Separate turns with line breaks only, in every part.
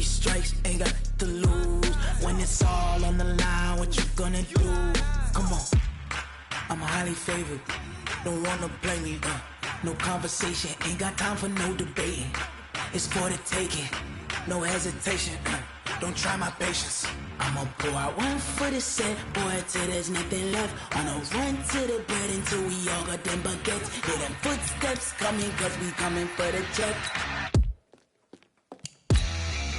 3 strikes, ain't got to lose. When it's all on the line, what you gonna do? Come on, I'm highly favored. Don't wanna play me, no conversation, ain't got time for no debating. It's for the taking, no hesitation. Don't try my patience. I'ma pour out one for the set, boy, till there's nothing left. On a run to the bread until we all got them baguettes. Hear them footsteps coming, cause we coming for the check.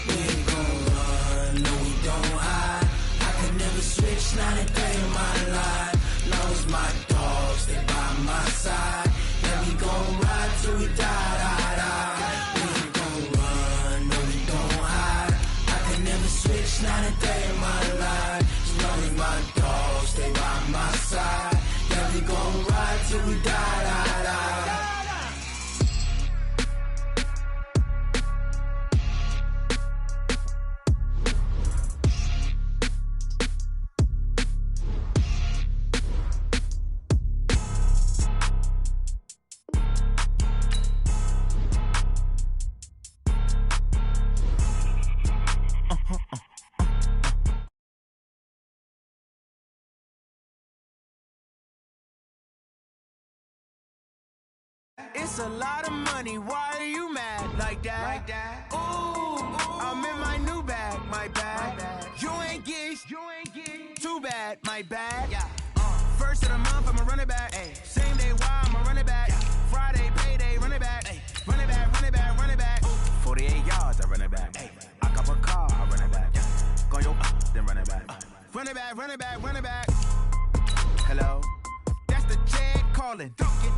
We ain't gon' run, no we don't hide. I can never switch, not a day in my life. Long as my dogs stay by my side. Yeah, we gon' ride till we die, die, die. We ain't gon' run, no we don't hide. I can never switch, not a day in my life. As long as my dogs stay by my side. Yeah, we gon' ride till we die, die, die.
It's a lot of money, why are you mad like that? Ooh, I'm in my new bag, my bag. You ain't getting too bad, my bag. First of the month, I'ma run it back. Same day, why I'ma run it back. Friday, payday, run it back. Run it back, run it back, run it back. 48 yards, I run it back. I cop a car, I run it back. Go your then run it back. Run it back, run it back, run it back. Hello? That's the check calling.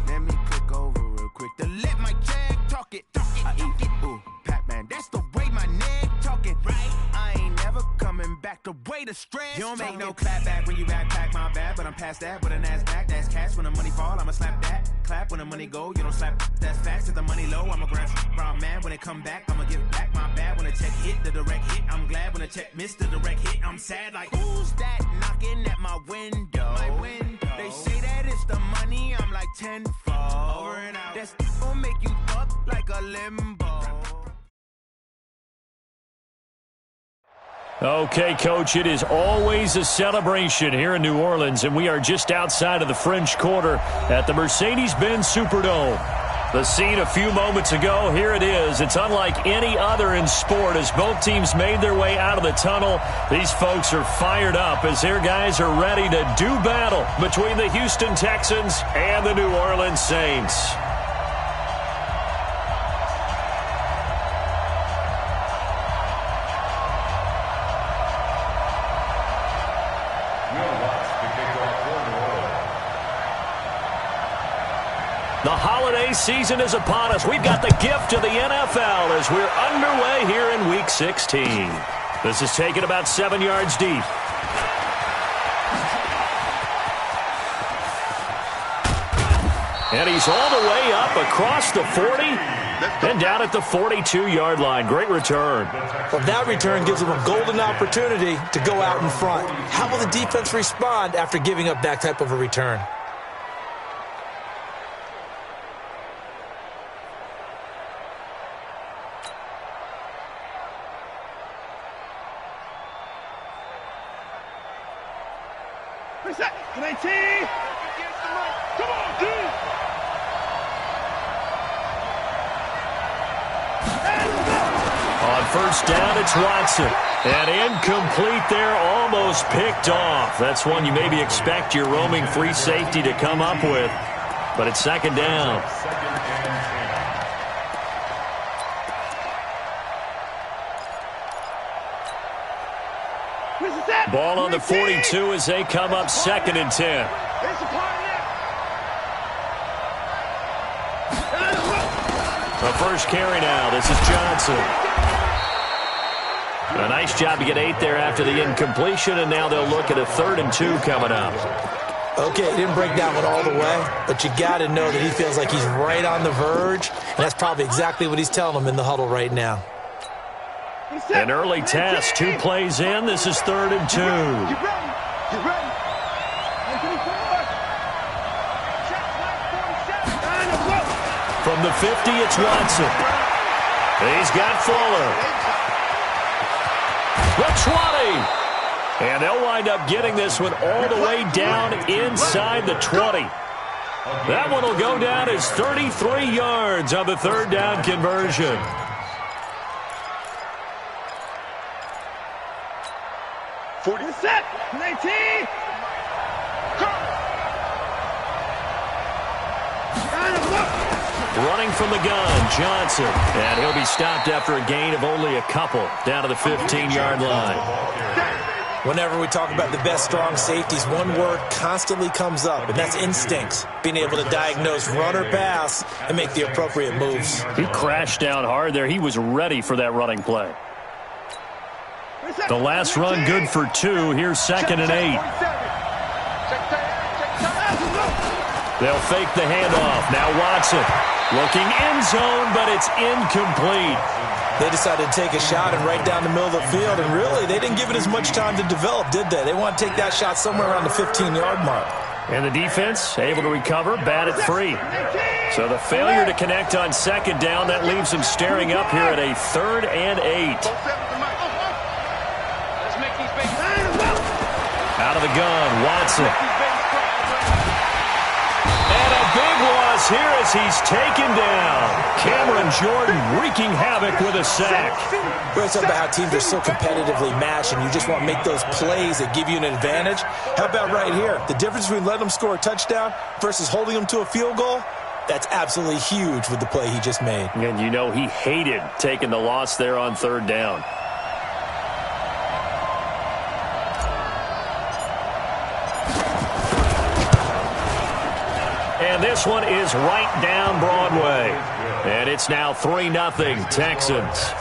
Let me click over real quick to let my check talk it. I eat it, ooh, Pac-Man. That's the way my neck talking. Right? I ain't never coming back the way the stress. You don't make no clap back when you backpack my bad, but I'm past that with a NASDAQ. That's cash when the money fall, I'ma slap that. Clap when the money go, you don't slap. That's facts. If the money low, I'ma grab brown man. When it come back, I'ma give back my bad. When the check hit, the direct hit. I'm glad when the check missed the direct hit. I'm sad like, who's that knocking at my window? My window. They say that it's the money, I'm like tenfold. Over and out. That's gon' make you up like a limbo.
Okay, Coach, it is always a celebration here in New Orleans, and we are just outside of the French Quarter at the Mercedes-Benz Superdome. The scene a few moments ago, here it is. It's unlike any other in sport as both teams made their way out of the tunnel. These folks are fired up as their guys are ready to do battle between the Houston Texans and the New Orleans Saints. The holiday season is upon us. We've got the gift of the NFL as we're underway here in Week 16. This is taken about 7 yards deep. And he's all the way up across the 40 and down at the 42-yard line. Great return.
Well, that return gives them a golden opportunity to go out in front. How will the defense respond after giving up that type of a return?
On first down, it's Watson. And incomplete there, almost picked off. That's one you maybe expect your roaming free safety to come up with. But it's second down. Ball on the 42 as they come up 2nd and 10. The first carry now. This is Johnson. A nice job to get 8 there after the incompletion, and now they'll look at a 3rd and 2 coming up.
Okay, he didn't break that one all the way, but you got to know that he feels like he's right on the verge, and that's probably exactly what he's telling them in the huddle right now.
An early test, 2 plays in. This is 3rd and 2. From the 50, it's Watson. He's got Fuller. the 20. And they'll wind up getting this one all the way down inside the 20. That one will go down as 33 yards on the third down conversion.
Set, 19.
Running from the gun, Johnson. And he'll be stopped after a gain of only a couple down to the 15-yard line.
Whenever we talk about the best strong safeties, one word constantly comes up, and that's instincts. Being able to diagnose run or pass and make the appropriate moves.
He crashed down hard there. He was ready for that running play. The last run good for 2. Here's 2nd and 8. They'll fake the handoff. Now Watson looking end zone, but it's incomplete.
They decided to take a shot and right down the middle of the field, and really, they didn't give it as much time to develop, did they? They want to take that shot somewhere around the 15-yard mark.
And the defense able to recover, bat it free. So the failure to connect on 2nd down, that leaves them staring up here at a 3rd and 8. Out of the gun, Watson. And a big loss here as he's taken down. Cameron Jordan wreaking havoc with a sack.
We're talking about how teams are so competitively matched and you just want to make those plays that give you an advantage. How about right here? The difference between letting them score a touchdown versus holding them to a field goal? That's absolutely huge with the play he just made.
And you know he hated taking the loss there on 3rd down. And this one is right down Broadway. And it's now 3-0 Texans.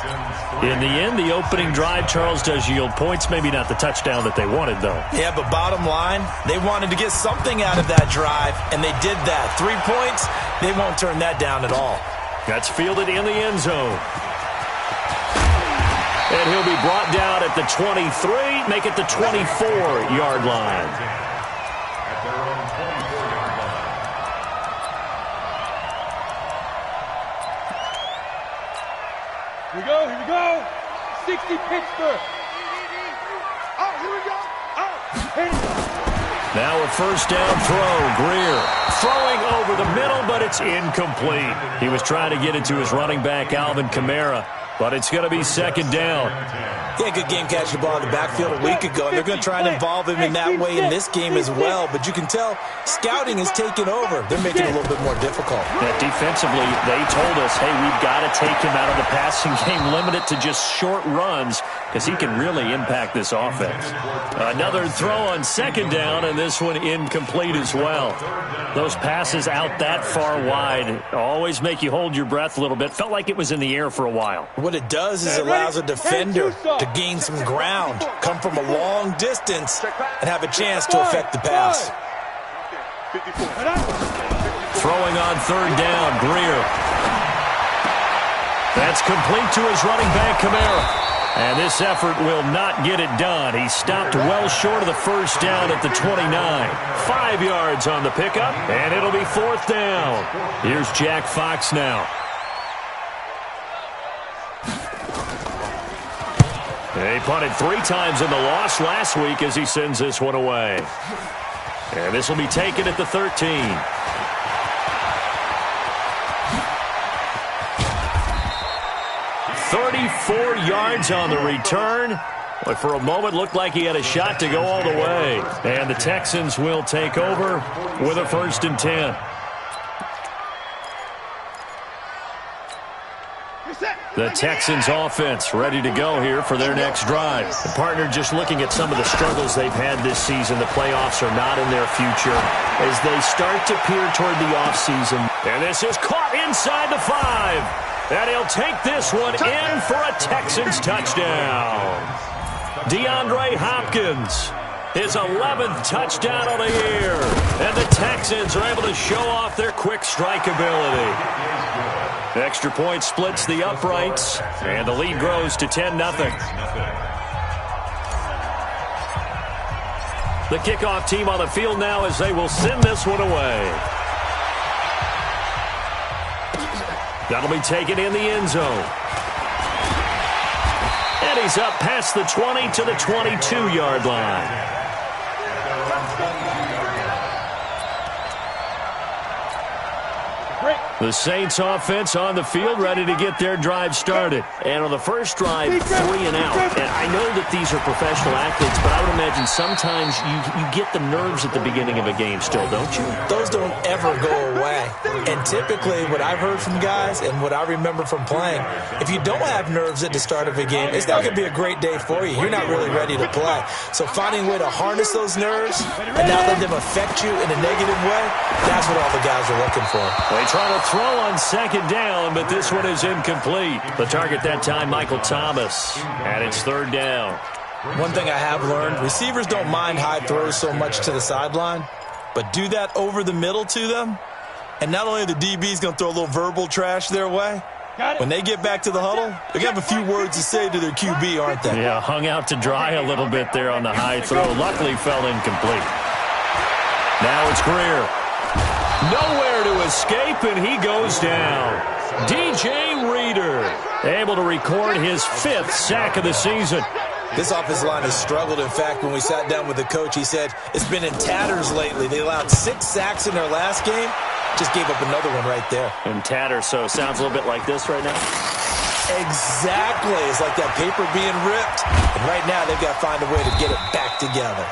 In the end, the opening drive, Charles, does yield points. Maybe not the touchdown that they wanted, though.
Yeah, but bottom line, they wanted to get something out of that drive, and they did that. 3 points, they won't turn that down at all.
That's fielded in the end zone. And he'll be brought down at the 23, make it the 24-yard line.
Here we go. 60 Pittsburgh. Oh, here we go.
Now a 1st down throw. Greer throwing over the middle, but it's incomplete. He was trying to get it to his running back, Alvin Kamara, but it's going to be 2nd down.
He had a good game catching the ball in the backfield a week ago, and they're going to try and involve him in that way in this game as well. But you can tell scouting is taking over. They're making it a little bit more difficult.
Yeah, defensively, they told us, hey, we've got to take him out of the passing game, limit it to just short runs, because he can really impact this offense. Another throw on 2nd down, and this one incomplete as well. Those passes out that far wide always make you hold your breath a little bit. Felt like it was in the air for a while.
What it does is it allows a defender to gain some ground, come from a long distance, and have a chance to affect the pass.
Throwing on 3rd down, Greer. That's complete to his running back, Kamara. And this effort will not get it done. He stopped well short of the 1st down at the 29. 5 yards on the pickup, and it'll be 4th down. Here's Jack Fox now. He punted 3 times in the loss last week as he sends this one away. And this will be taken at the 13. "34 yards on the return. But for a moment, looked like he had a shot to go all the way. And the Texans will take over with a 1st and 10. The Texans offense ready to go here for their next drive. The partner just looking at some of the struggles they've had this season. The playoffs are not in their future as they start to peer toward the offseason. And this is caught inside the 5. And he'll take this one in for a Texans touchdown. DeAndre Hopkins, his 11th touchdown of the year. And the Texans are able to show off their quick strike ability. Extra point splits the uprights, and the lead grows to 10-0. The kickoff team on the field now as they will send this one away. That'll be taken in the end zone. And he's up past the 20 to the 22-yard line. The Saints offense on the field, ready to get their drive started. And on the first drive, 3 and out. And I know that these are professional athletes, but I would imagine sometimes you get the nerves at the beginning of a game still, don't you?
Those don't ever go away. And typically, what I've heard from guys and what I remember from playing, if you don't have nerves at the start of a game, it's not going to be a great day for you. You're not really ready to play. So finding a way to harness those nerves and not let them affect you in a negative way, that's what all the guys are looking for.
They try to throw on second down, but this one is incomplete. The target that time, Michael Thomas. And it's third down.
One thing I have learned, receivers don't mind high throws so much to the sideline, but do that over the middle to them, and not only are the DBs going to throw a little verbal trash their way, when they get back to the huddle, they're going to have a few words to say to their QB, aren't they?
Yeah, hung out to dry a little bit there on the high throw. Luckily fell incomplete. Now it's Greer. Nowhere to escape, and he goes down. DJ Reader able to record his 5th sack of the season.
This offensive line has struggled. In fact, when we sat down with the coach, he said it's been in tatters lately. They allowed 6 sacks in their last game. Just gave up another one right there.
In tatters, so it sounds a little bit like this right now.
Exactly. It's like that paper being ripped. And right now, they've got to find a way to get it back together.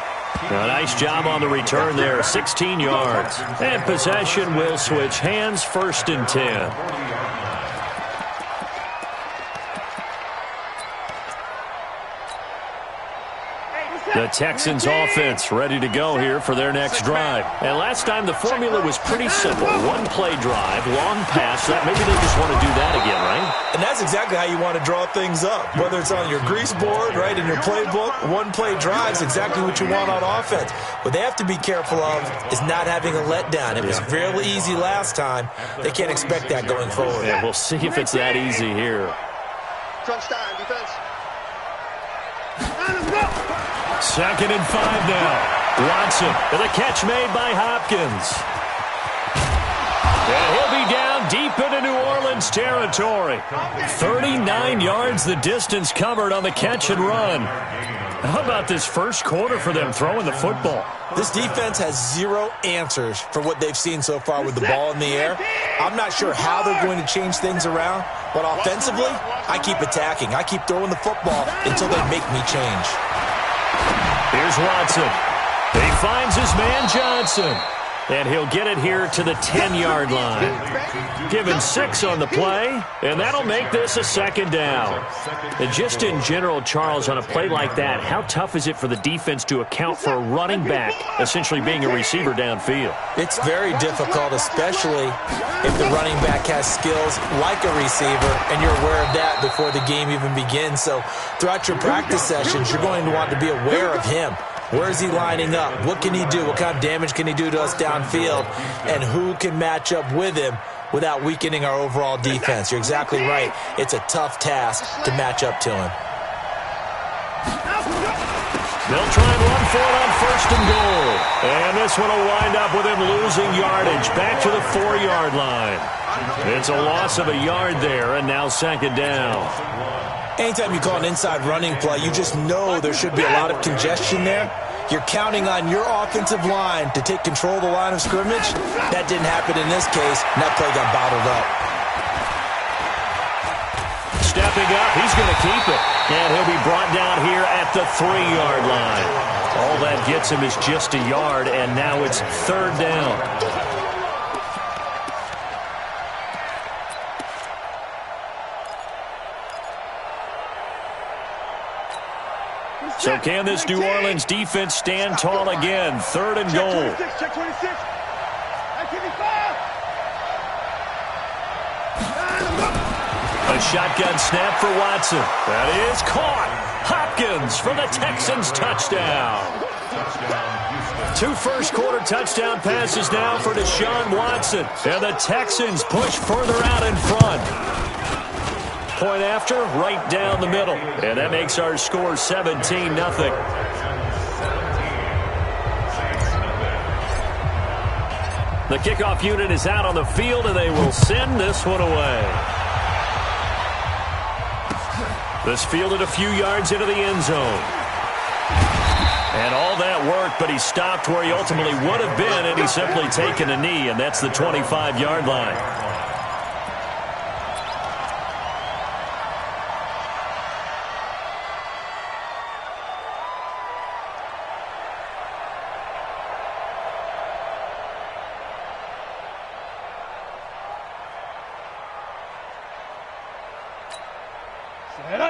A nice job on the return there, 16 yards. And possession will switch hands, 1st and 10. The Texans offense ready to go here for their next drive. And last time the formula was pretty simple. 1-play drive, long pass. Maybe they just want to do that again, right?
And that's exactly how you want to draw things up. Whether it's on your grease board, right, in your playbook, 1-play drive is exactly what you want on offense. What they have to be careful of is not having a letdown. It was fairly easy last time. They can't expect that going forward.
Yeah, we'll see if it's that easy here.
Crunch down, defense.
2nd and 5 now. Watson with a catch made by Hopkins. And he'll be down deep into New Orleans territory. 39 yards the distance covered on the catch and run. How about this first quarter for them throwing the football?
This defense has 0 answers for what they've seen so far with the ball in the air. I'm not sure how they're going to change things around, but offensively, I keep attacking. I keep throwing the football until they make me change.
Here's Watson. He finds his man Johnson. And he'll get it here to the 10-yard line. Given 6 on the play, and that'll make this a 2nd down. And just in general, Charles, on a play like that, how tough is it for the defense to account for a running back essentially being a receiver downfield?
It's very difficult, especially if the running back has skills like a receiver, and you're aware of that before the game even begins. So throughout your practice sessions, you're going to want to be aware of him. Where is he lining up? What can he do? What kind of damage can he do to us downfield? And who can match up with him without weakening our overall defense? You're exactly right. It's a tough task to match up to him.
They'll try and run for it on 1st and goal. And this one will wind up with him losing yardage back to the 4-yard line. It's a loss of a yard there, and now 2nd down.
Anytime you call an inside running play, you just know there should be a lot of congestion there. You're counting on your offensive line to take control of the line of scrimmage. That didn't happen in this case, and that play got bottled up.
Stepping up, he's going to keep it. And he'll be brought down here at the 3-yard line. All that gets him is just a yard, and now it's 3rd down. So can this New Orleans defense stand tall again? 3rd and goal.
Check 26.
A shotgun snap for Watson. That is caught. Hopkins for the Texans touchdown. 2 first-quarter touchdown passes now for Deshaun Watson. And the Texans push further out in front. Point after, right down the middle. And that makes our score 17-0. The kickoff unit is out on the field, and they will send this one away. This fielded a few yards into the end zone. And all that work, but he stopped where he ultimately would have been, and he's simply taken a knee, and that's the 25-yard line.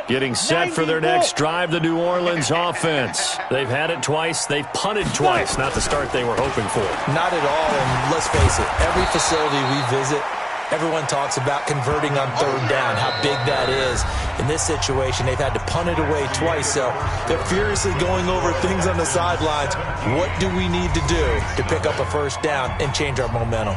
Getting set for their next drive, the New Orleans offense. They've had it twice. They've punted twice. Not the start they were hoping for.
Not at all, and let's face it, every facility we visit, everyone talks about converting on third down, how big that is. In this situation, they've had to punt it away twice, so they're furiously going over things on the sidelines. What do we need to do to pick up a first down and change our momentum?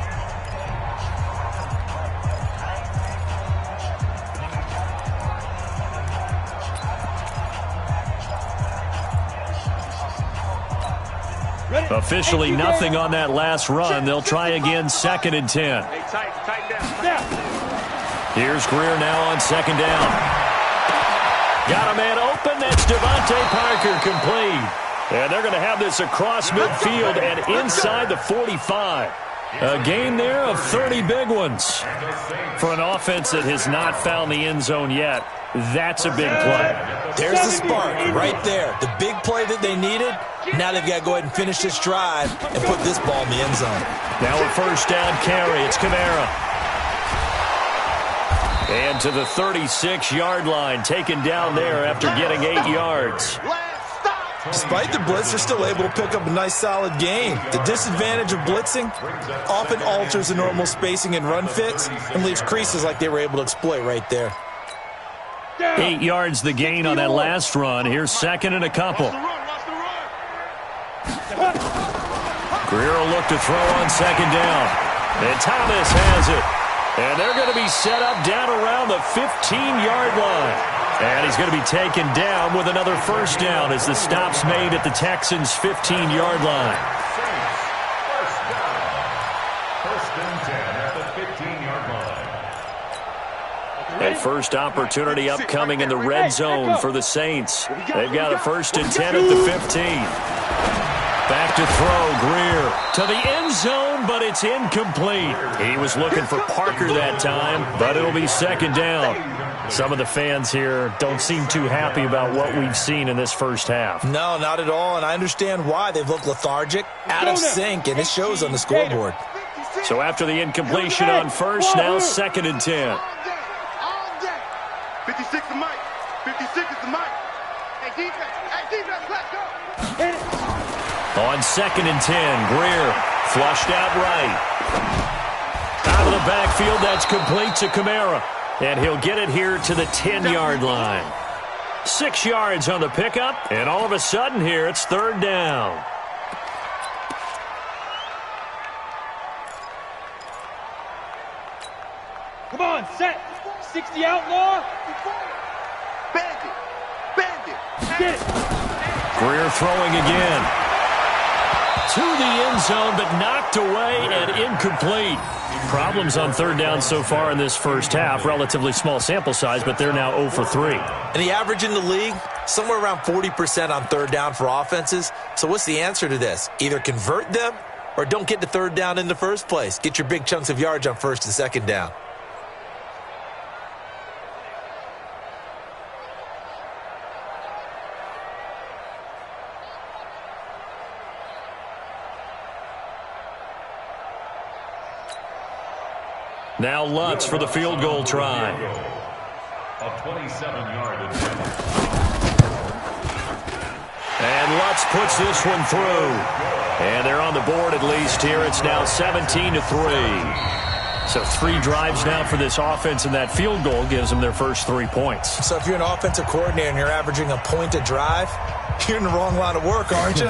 Officially nothing on that last run. They'll try again, 2nd and 10. Here's Greer now on 2nd down. Got a man open. That's Devontae Parker, complete. And they're going to have this across midfield and inside the 45. A gain there of 30 big ones. For an offense that has not found the end zone yet, that's a big play.
There's the spark right there. The big play that they needed. Now they've got to go ahead and finish this drive and put this ball in the end zone.
Now a first down carry. It's Kamara. And to the 36-yard line, taken down there after getting 8 yards.
Despite the blitz, they're still able to pick up a nice, solid gain. The disadvantage of blitzing often alters the normal spacing and run fits and leaves creases like they were able to exploit right there.
8 yards the gain on that last run. Here's 2nd and a couple. Greer will look to throw on 2nd down. And Thomas has it. And they're going to be set up down around the 15-yard line. And he's going to be taken down with another first down as the stop's made at the Texans' 15-yard line.
First and 10 at the 15-yard line.
A first opportunity upcoming in the red zone for the Saints. They've got a 1st and 10 at the 15. Back to throw, Greer to the end zone, but it's incomplete. He was looking for Parker that time, but it'll be 2nd down. Some of the fans here don't seem too happy about what we've seen in this first half.
No, not at all, and I understand why. They've looked lethargic, out of sync, and it shows on the scoreboard.
So after the incompletion on first, now 2nd and 10.
56 is Mike. 56 is the Mike. Hey, defense, let's go.
On 2nd and 10, Greer flushed out right. Out of the backfield, that's complete to Kamara. And he'll get it here to the 10-yard line. 6 yards on the pickup, and all of a sudden here, it's 3rd down.
Come on, set. 60 outlaw.
Bandit.
Get it.
Greer throwing again. To the end zone, but knocked away and incomplete. Problems on 3rd down so far in this first half. Relatively small sample size, but they're now 0 for 3.
And the average in the league, somewhere around 40% on 3rd down for offenses. So what's the answer to this? Either convert them or don't get to 3rd down in the first place. Get your big chunks of yards on 1st and 2nd down.
Now Lutz for the field goal try.
A 27-yard attempt.
And Lutz puts this one through. And they're on the board at least here. It's now 17-3. So 3 drives now for this offense, and that field goal gives them their first 3 points.
So if you're an offensive coordinator and you're averaging a point a drive, you're in the wrong line of work, aren't you?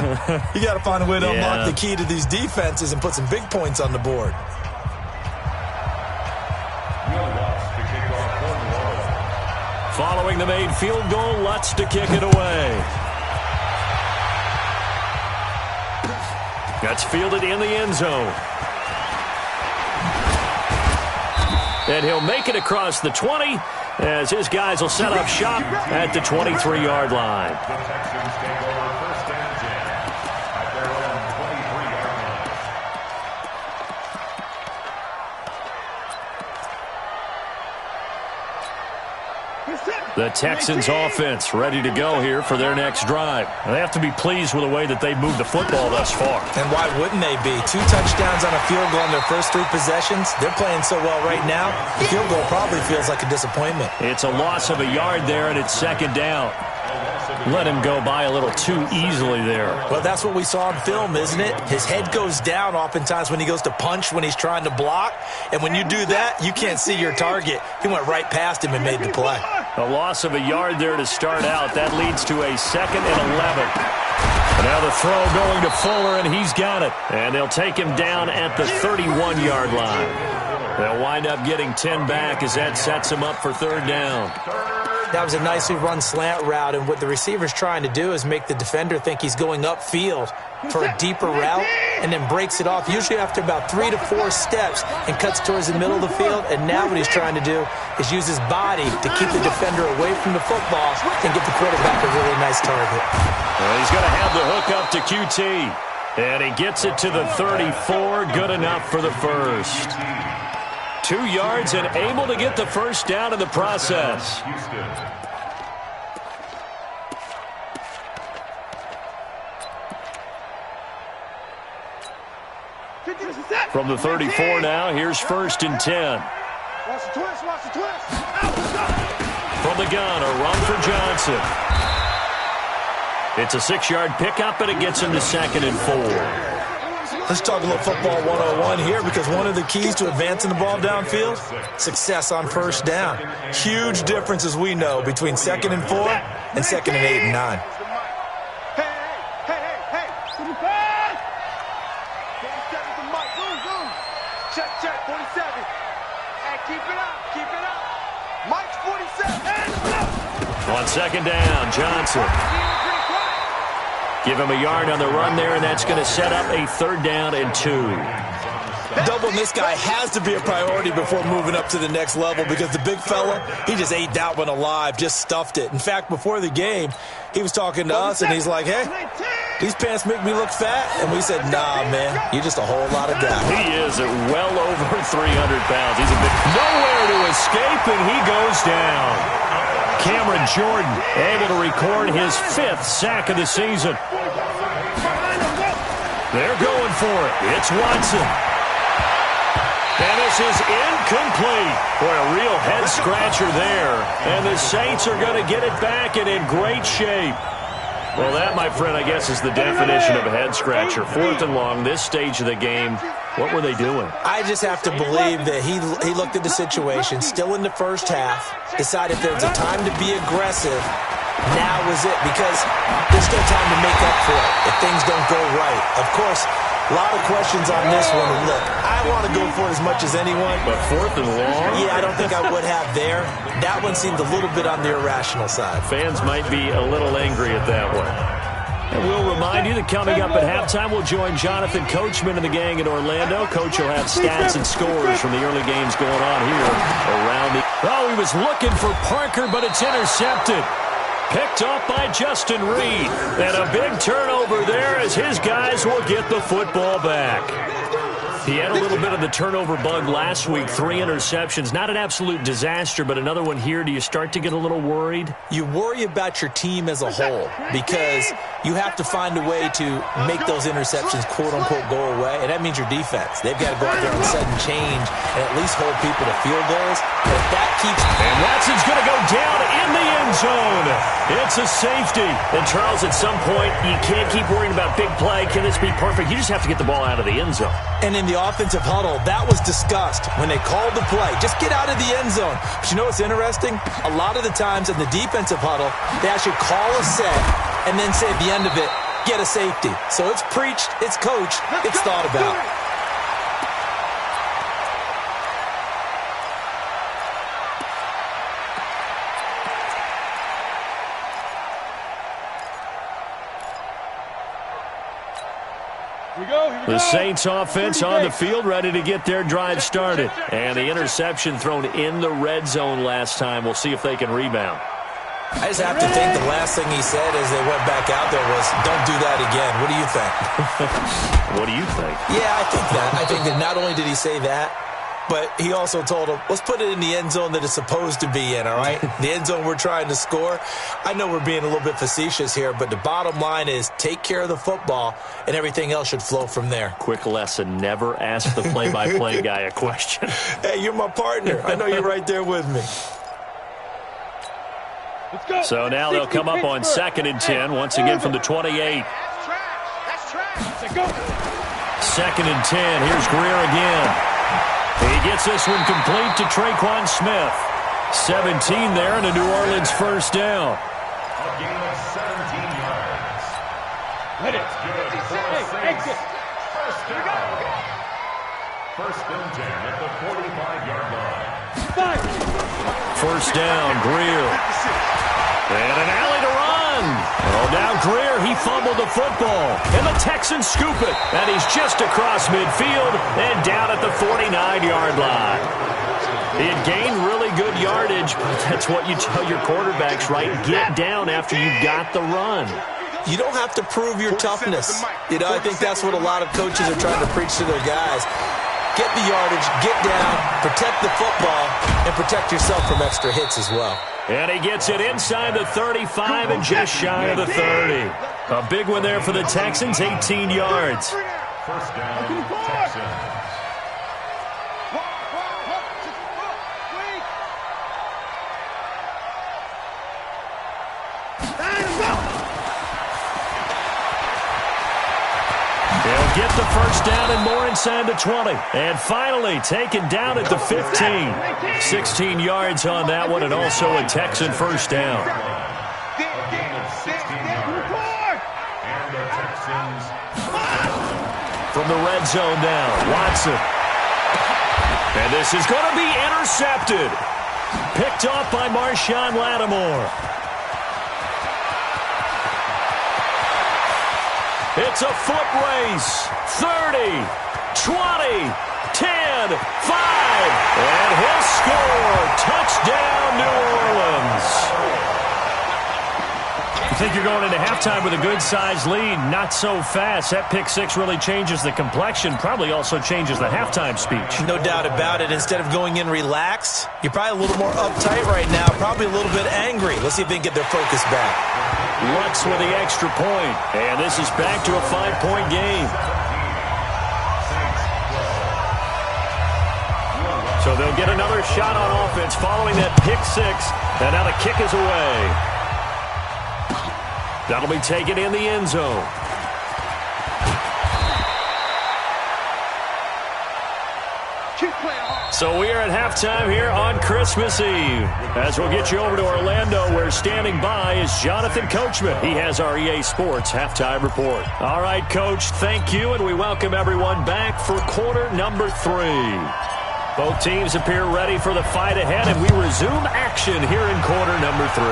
You got to find a way to unlock the key to these defenses and put some big points on the board.
Following the made field goal, Lutz to kick it away. That's fielded in the end zone. And he'll make it across the 20 as his guys will set up shop at the 23-yard line.
The Texans take over 1st and 10 at their own 23-yard line.
The Texans offense ready to go here for their next drive. They have to be pleased with the way that they've moved the football thus far.
And why wouldn't they be? 2 touchdowns on a field goal in their first 3 possessions. They're playing so well right now, the field goal probably feels like a disappointment.
It's a loss of a yard there, and it's 2nd down. Let him go by a little too easily there.
Well, that's what we saw on film, isn't it? His head goes down oftentimes when he goes to punch, when he's trying to block. And when you do that, you can't see your target. He went right past him and made the play.
A loss of a yard there to start out. That leads to a 2nd and 11. Now the throw going to Fuller, and he's got it. And they'll take him down at the 31-yard line. They'll wind up getting 10 back as that sets him up for 3rd down.
That was a nicely run slant route, and what the receiver's trying to do is make the defender think he's going upfield for a deeper route and then breaks it off, usually after about 3 to 4 steps, and cuts towards the middle of the field. And now what he's trying to do is use his body to keep the defender away from the football and get the quarterback a really nice target.
Well, he's going to have the hook up to QT, and he gets it to the 34. Good enough for the first. 2 yards and able to get the first down in the process. From the 34 now, here's 1st and 10. From the gun, a run for Johnson. It's a 6-yard pickup, and it gets him to 2nd and 4.
Let's talk a little football 101 here, because one of the keys to advancing the ball downfield, success on 1st down. Huge difference, as we know, between 2nd and 4 and 2nd and 8 and 9.
Hey. 47's the mic. Boom. Check, 47. Hey, keep it up. Mike's 47.
On 2nd down, Johnson. Give him a yard on the run there, and that's going to set up a 3rd down and 2.
Doubling this guy has to be a priority before moving up to the next level, because the big fella, he just ate that one alive, just stuffed it. In fact, before the game, he was talking to us, and he's like, hey, these pants make me look fat. And we said, nah, man, you're just a whole lot of guy.
He is at well over 300 pounds. He's a big nowhere to escape, and he goes down. Cameron Jordan able to record his 5th sack of the season. They're going for it. It's Watson. And this is incomplete. Boy, a real head-scratcher there. And the Saints are going to get it back and in great shape. Well, that, my friend, I guess is the definition of a head-scratcher. 4th and long, this stage of the game. What were they doing?
I just have to believe that he looked at the situation, still in the first half, decided there was a time to be aggressive. Now was it, because there's still time to make up for it if things don't go right. Of course, a lot of questions on this one. Look, I want to go for it as much as anyone.
But 4th and long?
Yeah, I don't think I would have there. That one seemed a little bit on the irrational side.
Fans might be a little angry at that one. And we'll remind you that coming up at halftime, we'll join Jonathan Coachman and the gang in Orlando. Coach will have stats and scores from the early games going on here around the... Oh, he was looking for Parker, but it's intercepted. Picked up by Justin Reed. And a big turnover there as his guys will get the football back. He had a little bit of the turnover bug last week, 3 interceptions. Not an absolute disaster, but another one here. Do you start to get a little worried?
You worry about your team as a whole, because you have to find a way to make those interceptions, quote-unquote, go away, and that means your defense. They've got to go out there and sudden change and at least hold people to field goals. And if that keeps...
And Watson's going to go down in the end zone. It's a safety. And, Charles, at some point, you can't keep worrying about big play. Can this be perfect? You just have to get the ball out of the end zone.
And in the offensive huddle, that was discussed when they called the play. Just get out of the end zone. But you know what's interesting? A lot of the times in the defensive huddle, they actually call a set and then say at the end of it, get a safety. So it's preached, it's coached, it's thought about.
The Saints offense on the field, ready to get their drive started. And the interception thrown in the red zone last time. We'll see if they can rebound.
I just have to think the last thing he said as they went back out there was, don't do that again. What do you think?
What do you think?
Yeah, I think that. I think that not only did he say that, but he also told him, let's put it in the end zone that it's supposed to be in, all right? The end zone we're trying to score. I know we're being a little bit facetious here, but the bottom line is take care of the football, and everything else should flow from there.
Quick lesson, never ask the play-by-play guy a question.
Hey, you're my partner. I know you're right there with me.
So now they'll come up on 2nd and 10, once again from the 28.
That's trash.
2nd and 10, here's Greer again. He gets this one complete to Traquan Smith. 17 there and a New Orleans first down.
A gain of 17 yards.
Let it.
That's good for a Saints. First down. First and 10 at the 45-yard line.
First down, Greer. And an alley to run. Oh, now Greer, he fumbled the football. And the Texans scoop it. And he's just across midfield and down at the 49-yard line. He had gained really good yardage, but that's what you tell your quarterbacks, right? Get down after you got the run.
You don't have to prove your toughness. You know, I think that's what a lot of coaches are trying to preach to their guys. Get the yardage, get down, protect the football, and protect yourself from extra hits as well.
And he gets it inside the 35 and just shy of the 30. A big one there for the Texans, 18 yards.
First down, Texans.
They'll get the first down and more inside the 20. And finally taken down at the 15. 16 yards on that one and also a Texan first down.
A gain of 16 yards. And the Texans
From the red zone now, Watson. And this is going to be intercepted. Picked off by Marshawn Lattimore. It's a foot race. 30, 20, 10, 5. And he'll score. Touchdown, New Orleans. You think you're going into halftime with a good-sized lead. Not so fast. That pick six really changes the complexion. Probably also changes the halftime speech.
No doubt about it. Instead of going in relaxed, you're probably a little more uptight right now. Probably a little bit angry. Let's see if they can get their focus back.
Lutz with the extra point. And this is back to a 5-point game. So they'll get another shot on offense following that pick six. And now the kick is away. That'll be taken in the end zone. So we are at halftime here on Christmas Eve. As we'll get you over to Orlando, where standing by is Jonathan Coachman. He has our EA Sports halftime report. All right, Coach, thank you, and we welcome everyone back for quarter number 3. Both teams appear ready for the fight ahead, and we resume action here in quarter number 3.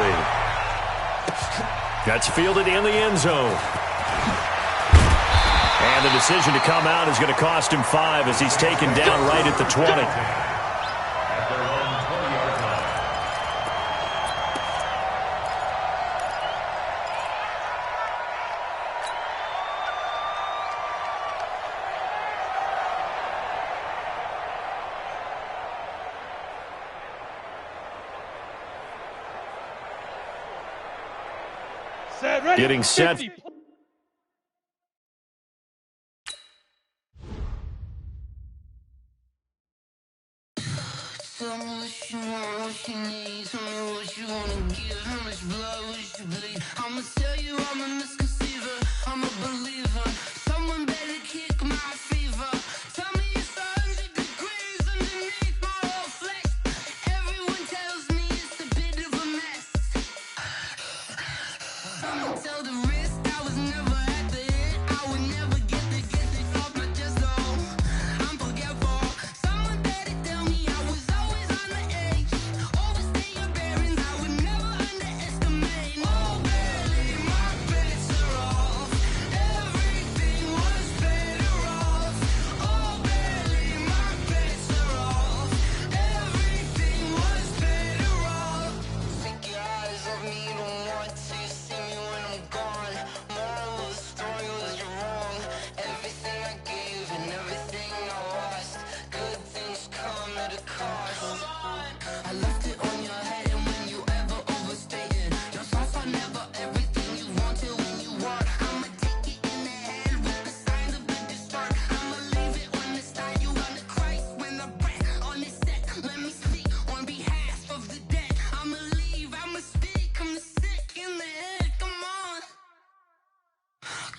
That's fielded in the end zone. And the decision to come out is going to cost him 5 as he's taken down right at the 20.
at their own 20-yard line.
Getting set.
Tell me what you want, what you need. Tell me what you wanna give. How much blood would you bleed? I'ma tell you I'm a misconceiver. I'm a believer. Someone better kick my fever. Tell me it's 100 degrees underneath my whole flesh. Everyone tells me it's a bit of a mess. I'ma tell the risk I was never at the hit. I would never get it off my chest. Oh, I'm forgetful. Someone better tell me I was always on the edge. Overstay your bearings, I would never underestimate. Oh, barely, my bets are off. Everything was better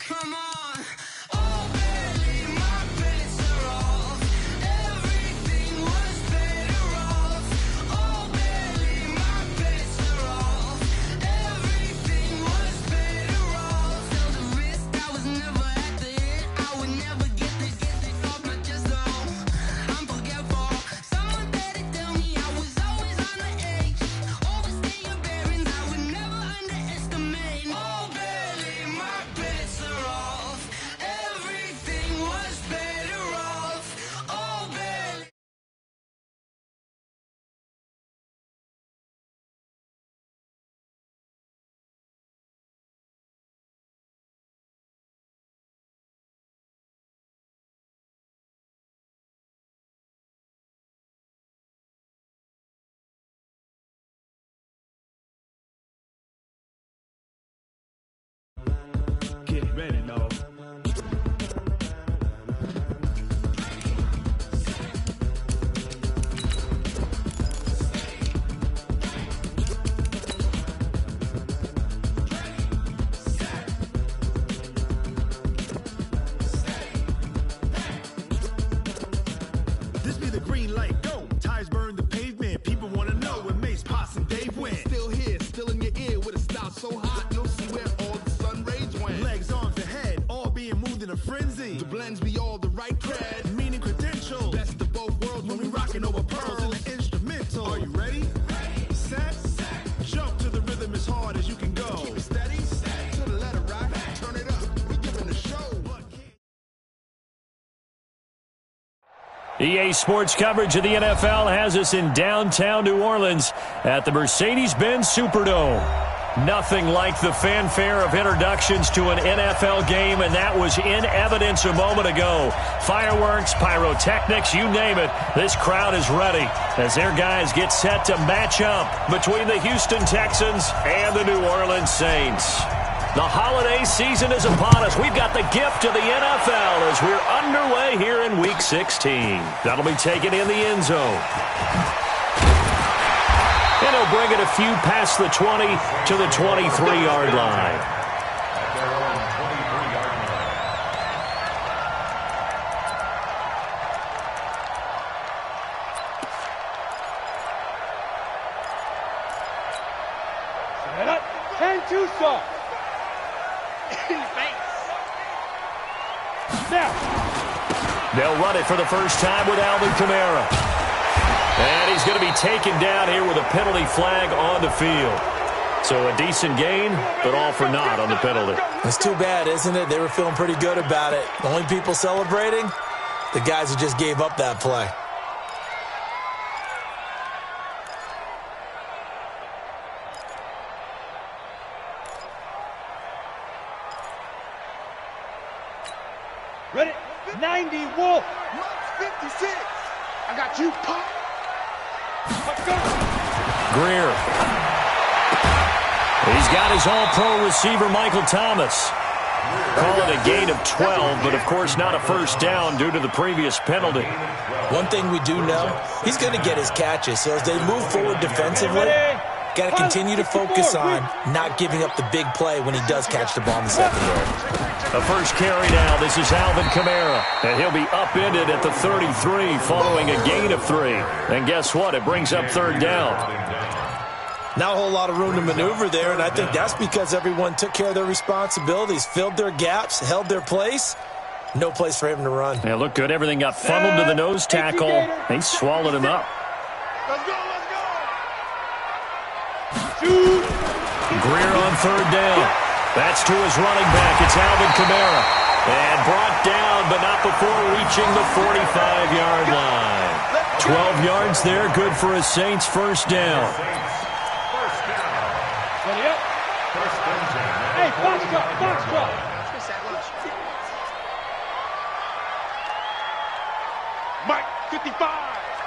Come on. Oh, barely, my bets are off. Everything was better off. Oh, barely, my bets are off. Everything was better off. Felt the risk, I was never at the hit. I would never get this off my chest, though. I'm forgetful. Someone better tell me I was always on the edge. Overstay your bearings, I would never underestimate. Oh, barely, my bets are off. Everything was better off. Oh, barely.
Get ready, no.
This be the green light, go. Tires burn the pavement. People want to know where Mace, Poss, and Dave went. Still here, still in your ear with a style so hot, you'll see where all the sun rays went. Legs, arms, and head, all being moved in a frenzy. The blends be all the right cred, meaning credentials. Best of both worlds when we rockin' over pearls in the instrumental. Are you ready? Set, jump to the rhythm as hard as you can go. Keep it steady, to the letter rock, turn it up. We giving the show.
EA Sports coverage of the NFL has us in downtown New Orleans at the Mercedes-Benz Superdome. Nothing like the fanfare of introductions to an NFL game, and that was in evidence a moment ago. Fireworks, pyrotechnics, you name it. This crowd is ready as their guys get set to match up between the Houston Texans and the New Orleans Saints. The holiday season is upon us. We've got the gift of the NFL as we're underway here in Week 16. That'll be taken in the end zone. And he'll bring it a few past the 20 to the 23-yard line.
Set up. 10-2 soft. Now.
They'll run it for the first time with Alvin Kamara. And he's going to be taken down here with a penalty flag on the field. So a decent gain, but all for naught on the penalty.
It's too bad, isn't it? They were feeling pretty good about it. The only people celebrating, the guys who just gave up that play.
Ready? 90 Wolf.
56. I got you, Pop.
Let's go.
Greer. He's got his all-pro receiver, Michael Thomas. Call it a gain of 12, but of course not a first down due to the previous penalty.
One thing we do know, he's going to get his catches. So as they move forward defensively, got to continue to focus on not giving up the big play when he does catch the ball in the secondary.
The first carry now. This is Alvin Kamara. And he'll be upended at the 33 following a gain of 3. And guess what? It brings up third down.
Not a whole lot of room to maneuver there, and I think that's because everyone took care of their responsibilities, filled their gaps, held their place. No place for him to run.
Yeah, looked good. Everything got funneled to the nose tackle. They swallowed him up.
Let's go, let's go.
Shoot.
Greer on third down. That's to his running back. It's Alvin Kamara. And brought down, but not before reaching the 45-yard line. 12 yards there, good for a Saints first down.
Ready up. Hey, box drop, box drop.
Mike, 55.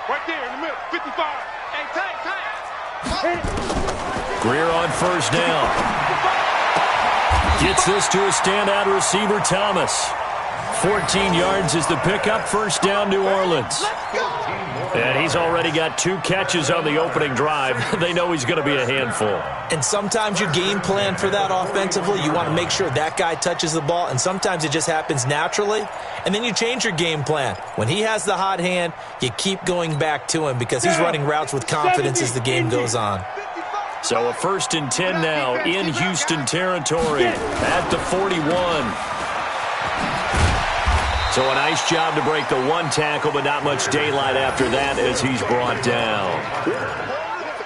Right there in the middle. 55. Hey, tank.
Greer on first down. Gets this to a standout receiver, Thomas. 14 yards is the pickup. First down, New Orleans.
Let's go.
And he's already got 2 catches on the opening drive. They know he's going to be a handful.
And sometimes you game plan for that offensively. You want to make sure that guy touches the ball, and sometimes it just happens naturally. And then you change your game plan. When he has the hot hand, you keep going back to him because he's running routes with confidence as the game goes on.
So a 1st and 10 now in Houston territory at the 41. So a nice job to break the 1 tackle, but not much daylight after that as he's brought down.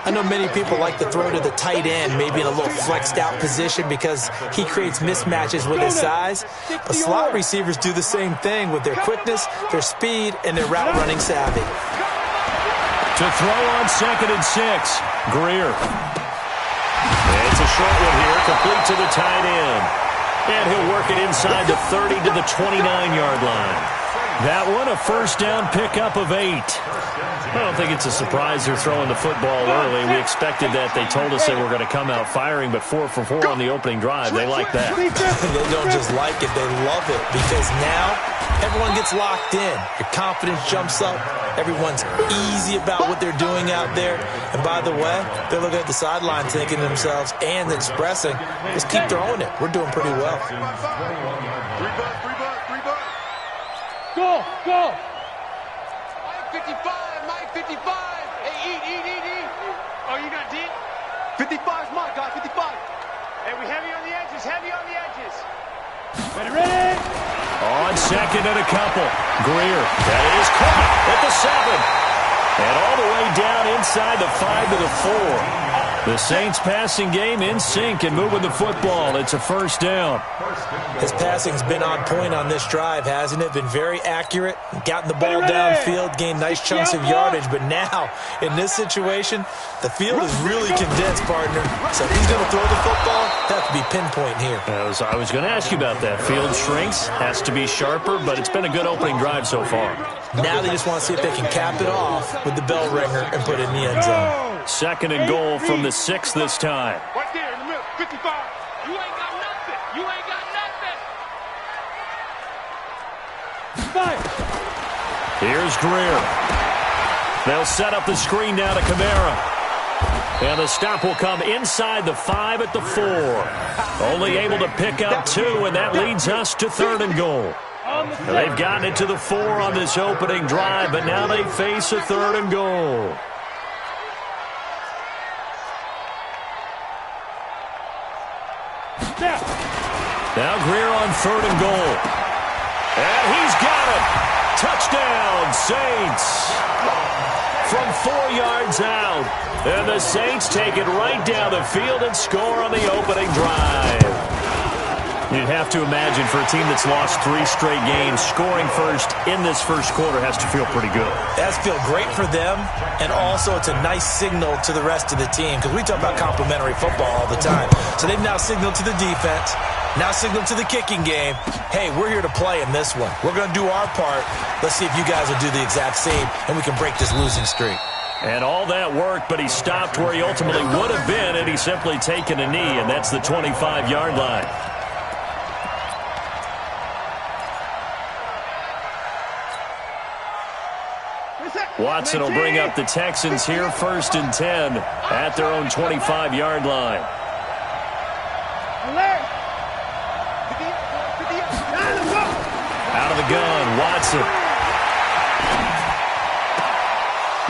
I know many people like to throw to the tight end, maybe in a little flexed out position because he creates mismatches with his size. But slot receivers do the same thing with their quickness, their speed, and their route running savvy.
To throw on 2nd and 6, Greer. It's a short one here, complete to the tight end. And he'll work it inside the 30 to the 29-yard line. That one, a 1st down pickup of 8. I don't think it's a surprise they're throwing the football early. We expected that. They told us they were going to come out firing, but 4 for 4 on the opening drive. They like that.
They don't just like it, they love it, because now everyone gets locked in. Your confidence jumps up. Everyone's easy about what they're doing out there. And by the way, they're looking at the sideline thinking to themselves and expressing, just keep throwing it. We're doing pretty well.
3 bucks.
Go, go.
Mike 55. Hey, eat. Oh, you got deep? 55's Mike, guys, 55. Hey, we heavy on the edges.
Ready.
On 2nd and a couple. Greer. That is caught at the 7. And all the way down inside the 5 to the 4. The Saints passing game in sync and moving the football. It's a 1st down.
His passing's been on point on this drive, hasn't it? Been very accurate, gotten the ball downfield, gained nice chunks of yardage. But now, in this situation, the field is really condensed, partner. So if he's going to throw the football, that to be pinpoint here.
I was going to ask you about that. Field shrinks, has to be sharper, but it's been a good opening drive so far.
Now they just want to see if they can cap it off with the bell ringer and put it in the end zone.
2nd and goal from the 6 this time.
Right there in the middle, 55. You ain't got nothing.
Here's Greer. They'll set up the screen now to Kamara. And the stop will come inside the 5 at the 4. Only able to pick up 2, and that leads us to 3rd and goal. They've gotten it to the 4 on this opening drive, but now they face a 3rd and goal. Now Greer on 3rd and goal. And he's got it. Touchdown, Saints. From 4 yards out. And the Saints take it right down the field and score on the opening drive. You'd have to imagine for a team that's lost 3 straight games, scoring first in this first quarter has to feel pretty good.
It has to feel great for them, and also it's a nice signal to the rest of the team, because we talk about complimentary football all the time. So they've now signaled to the defense, now signaled to the kicking game, hey, we're here to play in this one. We're going to do our part. Let's see if you guys will do the exact same, and we can break this losing streak.
And all that worked, but he stopped where he ultimately would have been, and he's simply taken a knee, and that's the 25-yard line. Watson will bring up the Texans here, 1st and 10 at their own 25-yard line. Out of the gun, Watson.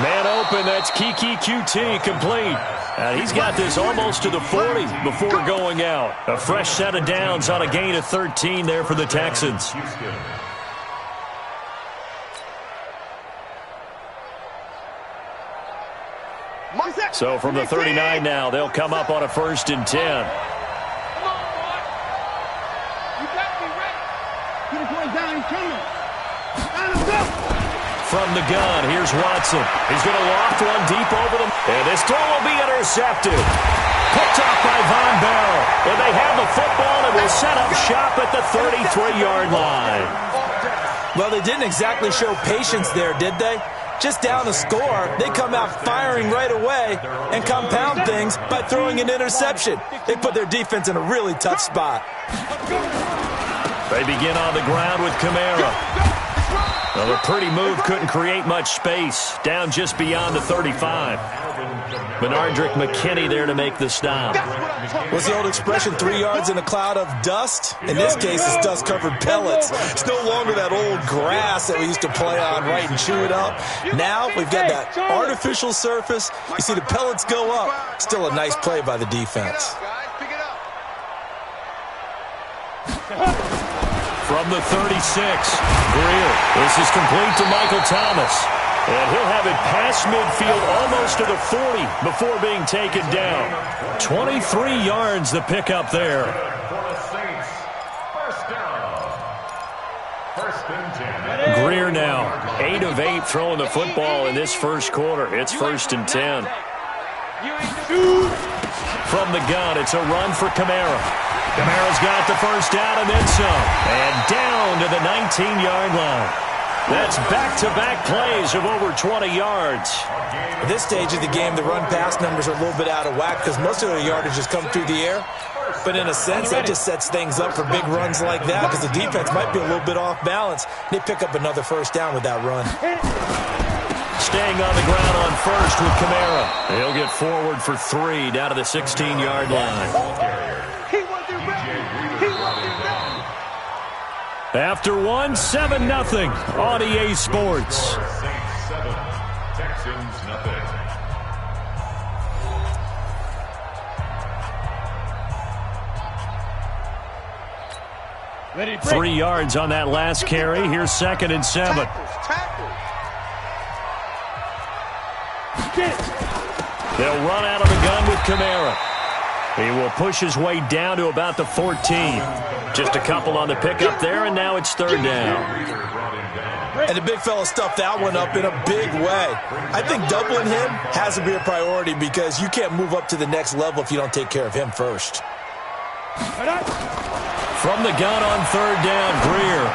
Man open, that's Kiki QT, complete. He's got this almost to the 40 before going out. A fresh set of downs on a gain of 13 there for the Texans. So from the 39 now, they'll come up on a 1st and 10.
Come on, boy. You got me right. Get his way down, he's coming.
From the gun, here's Watson. He's going to loft one deep over them. And this throw will be intercepted. Picked off by Von Bell. And they have the football and will set up shop at the 33-yard line.
Well, they didn't exactly show patience there, did they? Just down a score, they come out firing right away and compound things by throwing an interception. They put their defense in a really tough spot.
They begin on the ground with Kamara. Well, a pretty move couldn't create much space. Down just beyond the 35. Benardrick McKinney there to make the stop.
What's the old expression, 3 yards in a cloud of dust? In this case, it's dust-covered pellets. It's no longer that old grass that we used to play on, right, and chew it up. Now we've got that artificial surface. You see the pellets go up. Still a nice play by the defense.
From the 36, Greer. This is complete to Michael Thomas. And he'll have it past midfield almost to the 40 before being taken down. 23 yards the pickup there. Greer now 8 of 8 throwing the football in this first quarter. It's 1st and 10. From the gun, it's a run for Kamara. Kamara's got the first down and then some. And down to the 19-yard line. That's back-to-back plays of over 20 yards.
At this stage of the game, the run-pass numbers are a little bit out of whack because most of their yardage has come through the air. But in a sense, that just sets things up for big runs like that because the defense might be a little bit off balance. They pick up another first down with that run.
Staying on the ground on first with Kamara. He'll get forward for 3 down to the 16-yard line. After 1, 7-0 on EA Sports.
7, Texans nothing.
Ready,
3 yards on that last carry. Here's 2nd and 7. They'll run out of the gun with Kamara. He will push his way down to about the 14. Just a couple on the pickup there, and now it's 3rd down.
And the big fella stuffed that one up in a big way. I think doubling him has to be a priority because you can't move up to the next level if you don't take care of him first.
From the gun on 3rd down, Greer.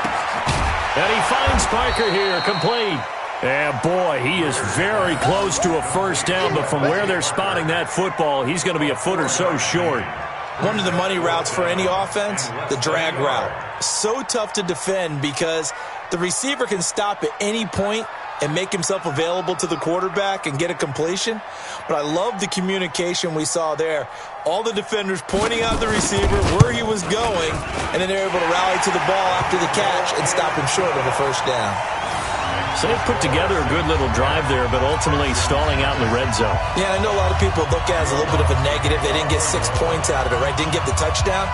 And he finds Parker here, complete. And boy, he is very close to a first down, but from where they're spotting that football, he's going to be a foot or so short.
One of the money routes for any offense, the drag route. So tough to defend because the receiver can stop at any point and make himself available to the quarterback and get a completion. But I love the communication we saw there. All the defenders pointing out the receiver where he was going, and then they're able to rally to the ball after the catch and stop him short of the first down.
So they put together a good little drive there, but ultimately stalling out in the red zone.
Yeah, I know a lot of people look at it as a little bit of a negative. They didn't get 6 points out of it, right? Didn't get the touchdown.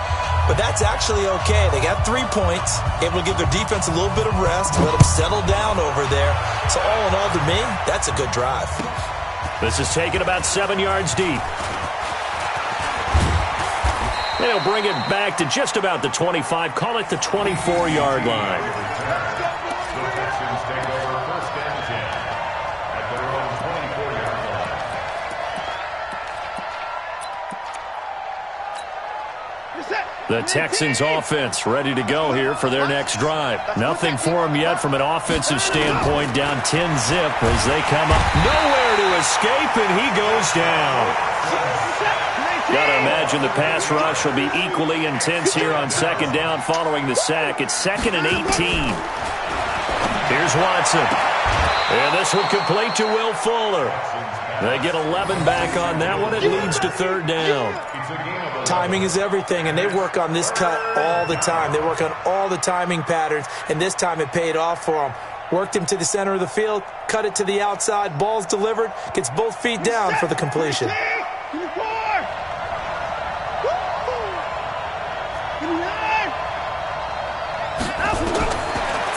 But that's actually okay. They got 3 points, able to give their defense a little bit of rest, let them settle down over there. So all in all, to me, that's a good drive.
This is taken about 7 yards deep. They'll bring it back to just about the 25. Call it the 24-yard line. The Texans offense ready to go here for their next drive. Nothing for them yet from an offensive standpoint. Down 10-zip as they come up. Nowhere to escape, and he goes down. Got to imagine the pass rush will be equally intense here on 2nd down following the sack. It's 2nd and 18. Here's Watson. And this one complete to Will Fuller. They get 11 back on that one. It leads to 3rd down.
Timing is everything, and they work on this cut all the time. They work on all the timing patterns, and this time it paid off for them. Worked him to the center of the field, cut it to the outside, ball's delivered, gets both feet down for the completion.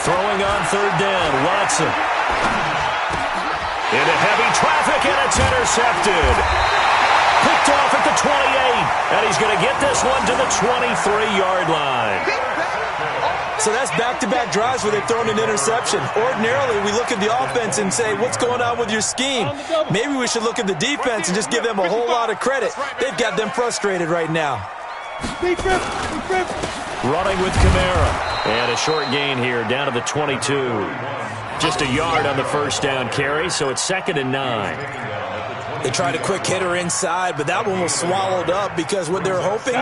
Throwing on 3rd down, Watson. Into heavy traffic, and it's intercepted. Picked off at the 28, and he's going to get this one to the 23-yard line.
So that's back-to-back drives where they've thrown an interception. Ordinarily, we look at the offense and say, what's going on with your scheme? Maybe we should look at the defense and just give them a whole lot of credit. They've got them frustrated right now.
Running with Kamara. And a short gain here down to the 22. Just a yard on the first down carry, so it's 2nd and 9.
They tried a quick hitter inside, but that one was swallowed up because what they're hoping,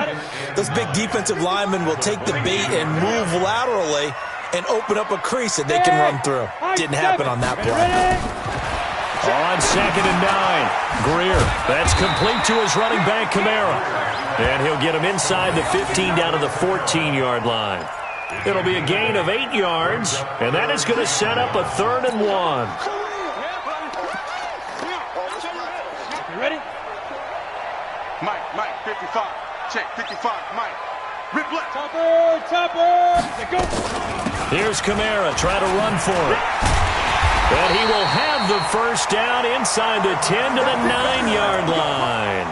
those big defensive linemen will take the bait and move laterally and open up a crease that they can run through. Didn't happen on that play.
On 2nd and 9, Greer. That's complete to his running back, Kamara. And he'll get him inside the 15 down to the 14-yard line. It'll be a gain of 8 yards, and that is going to set up a 3rd and 1.
You ready?
Mike, 55. Check, 55, Mike. Rip left.
Topper. Let go.
Here's Kamara, try to run for it. And he will have the first down inside the 10 to the 9-yard line.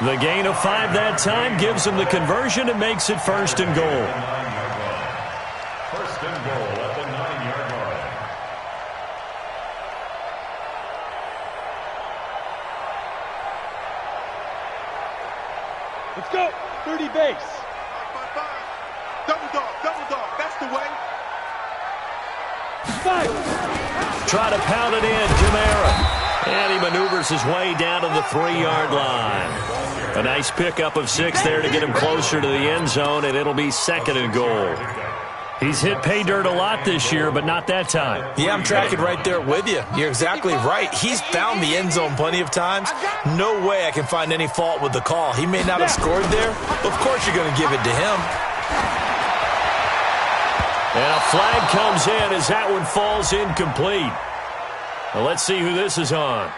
The gain of 5 that time gives him the conversion and makes it 1st and goal.
1st and goal at the 9-yard line.
Let's go. 30 base.
5. Double dog. That's the way.
5.
Try to pound it in, Kamara. And he maneuvers his way down to the 3-yard line. A nice pickup of 6 there to get him closer to the end zone, and it'll be 2nd and goal. He's hit pay dirt a lot this year, but not that time.
Yeah, I'm tracking right there with you. You're exactly right. He's found the end zone plenty of times. No way I can find any fault with the call. He may not have scored there. Of course you're going to give it to him.
And a flag comes in as that one falls incomplete. Well, let's see who this is on.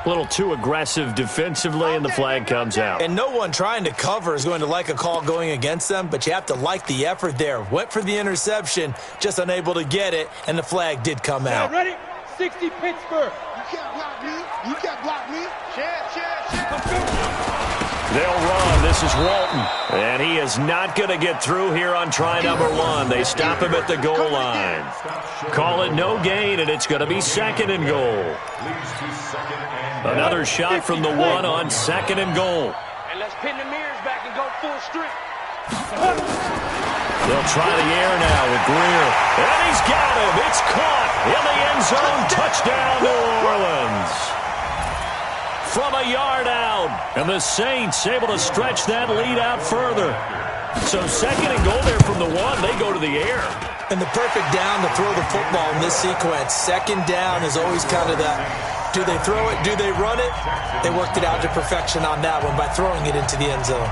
A little too aggressive defensively, and the flag comes out.
And no one trying to cover is going to like a call going against them, but you have to like the effort there. Went for the interception, just unable to get it, and the flag did come out.
Ready? 60 Pittsburgh.
You can't block me.
They'll run. This is Walton. And he is not going to get through here on try number 1. They stop him at the goal line. Call it no gain, and it's going to be 2nd and goal. Another shot from the 1 on 2nd and goal.
And let's pin the mirrors back and go full strength.
They'll try the air now with Greer. And he's got him. It's caught in the end zone. Touchdown, New Orleans. From a yard out. And the Saints able to stretch that lead out further. So 2nd and goal there from the 1. They go to the air.
And the perfect down to throw the football in this sequence. 2nd down is always kind of that. Do they throw it? Do they run it? They worked it out to perfection on that one by throwing it into the end zone.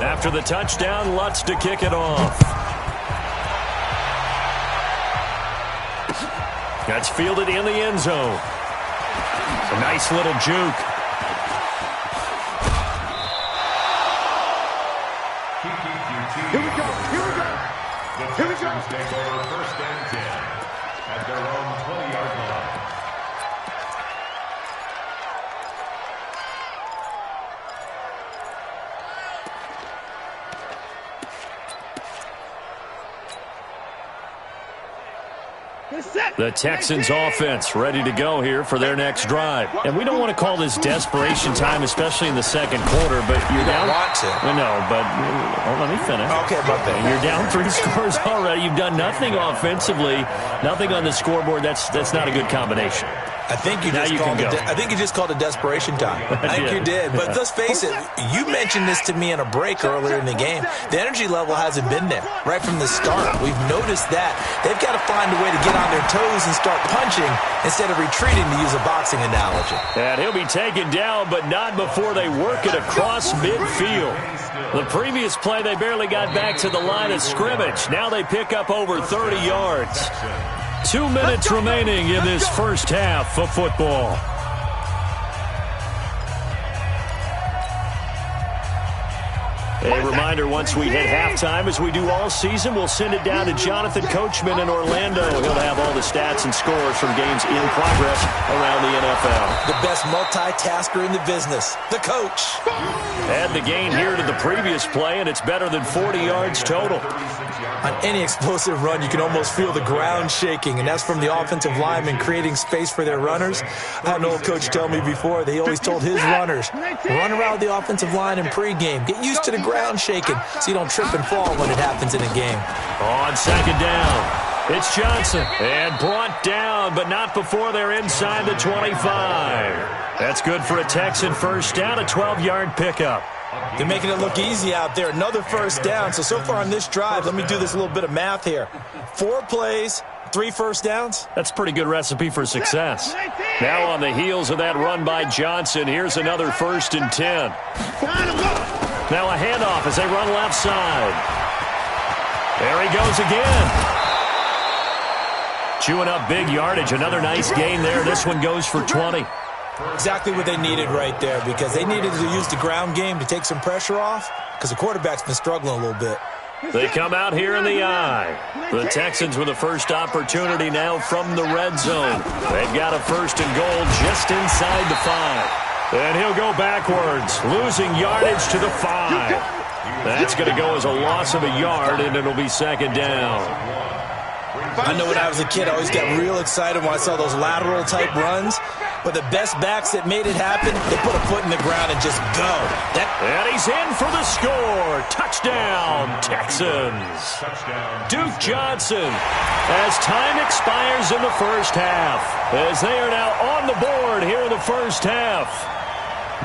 After the touchdown, Lutz to kick it off. That's fielded in the end zone. A nice little juke.
Here we go.
The Texans take over 1st and 10 at their own 20-yard line.
The Texans offense ready to go here for their next drive. And we don't want to call this desperation time, especially in the 2nd quarter, but you're down.
Want to.
No, but let me finish.
Okay, my bad.
You're down 3 scores already. You've done nothing offensively, nothing on the scoreboard. That's not a good combination.
I think you just called it desperation time. I think you did. But let's face it, you mentioned this to me in a break earlier in the game. The energy level hasn't been there right from the start. We've noticed that. They've got to find a way to get on their toes and start punching instead of retreating, to use a boxing analogy.
And he'll be taken down, but not before they work it across midfield. The previous play, they barely got back to the line of scrimmage. Now they pick up over 30 yards. 2 minutes remaining in this first half of football. A reminder, once we hit halftime, as we do all season, we'll send it down to Jonathan Coachman in Orlando. He'll have all the stats and scores from games in progress around the NFL.
The best multitasker in the business, the coach.
Add the gain here to the previous play, and it's better than 40 yards total.
On any explosive run, you can almost feel the ground shaking, and that's from the offensive linemen creating space for their runners. I had an old coach tell me before that he always told his runners, run around the offensive line in pregame. Get used to the ground shaking so you don't trip and fall when it happens in a game.
On 2nd down. It's Johnson. And brought down, but not before they're inside the 25. That's good for a Texan first down, a 12-yard pickup.
They're making it look easy out there. Another first down. So far on this drive, let me do this little bit of math here. 4 plays, 3 first downs.
That's a pretty good recipe for success. Now on the heels of that run by Johnson, here's another 1st and 10. Now a handoff as they run left side. There he goes again. Chewing up big yardage. Another nice gain there. This one goes for 20.
Exactly what they needed right there, because they needed to use the ground game to take some pressure off, because the quarterback's been struggling a little bit.
They come out here in the eye. The Texans with the first opportunity now from the red zone. They've got a 1st and goal just inside the 5. And he'll go backwards, losing yardage to the 5. That's going to go as a loss of a yard, and it'll be 2nd down.
I know when I was a kid, I always got real excited when I saw those lateral-type runs. But the best backs that made it happen, they put a foot in the ground and just go.
And he's in for the score. Touchdown, Texans. Duke Johnson, as time expires in the first half, as they are now on the board here in the first half.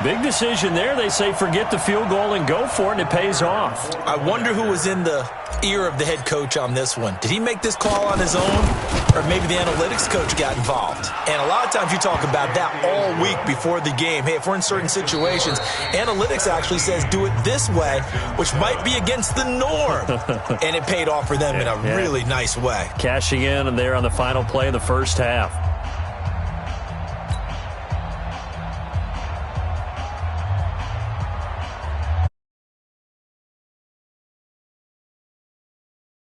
Big decision there. They say forget the field goal and go for it, and it pays off.
I wonder who was in the ear of the head coach on this one. Did he make this call on his own? Or maybe the analytics coach got involved. And a lot of times you talk about that all week before the game. Hey, if we're in certain situations, analytics actually says do it this way, which might be against the norm. And it paid off for them in a really nice way.
Cashing in, and they're on the final play of the first half.